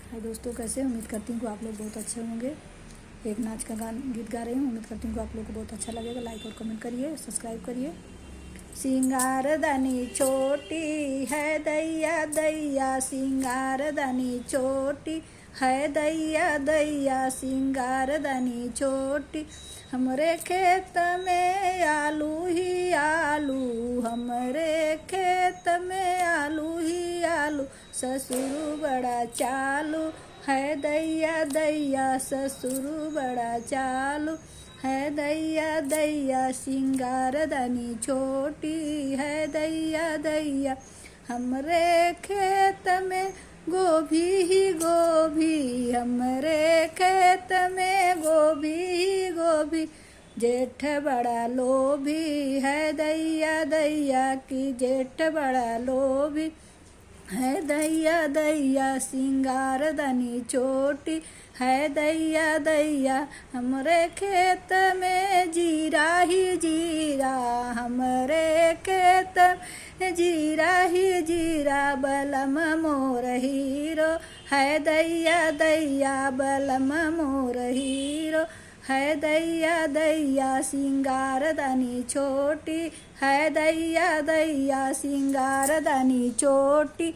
हाय दोस्तों, कैसे? उम्मीद करती हूँ कि आप लोग बहुत अच्छे होंगे। एक नाच का गीत गा रही हूँ। उम्मीद करती हूँ कि आप लोग को बहुत अच्छा लगेगा। लाइक और कमेंट करिए, सब्सक्राइब करिए। सिंगारदानी छोटी है दैया दैया, सिंगारदानी छोटी है दैया दैया, सिंगारदानी छोटी। हमरे खेत में आलू ही आलू, हमरे खेत में आलू ही आलू, ससुर बड़ा चालू है दैया दैया, ससुर बड़ा चालू है दैया दैया, सिंगारदानी छोटी है दैया दैया। हमरे खेत में गोभी ही गोभी, हमरे खेत में गोभी ही गोभी, जेठ बड़ा लोभी है दैया दैया की, जेठ बड़ा लोभी है दैया दैया, सिंगारदानी छोटी है दैया दैया। हमरे खेत में जीरा ही जीरा, हमरे खेत में जीरा ही जीरा, बलम मोर हीरो है दैया दैया, बलम मोर हीरो है दैया दैया, सिंगारदानी छोटी है दैया दैया, सिंगारदानी छोटी।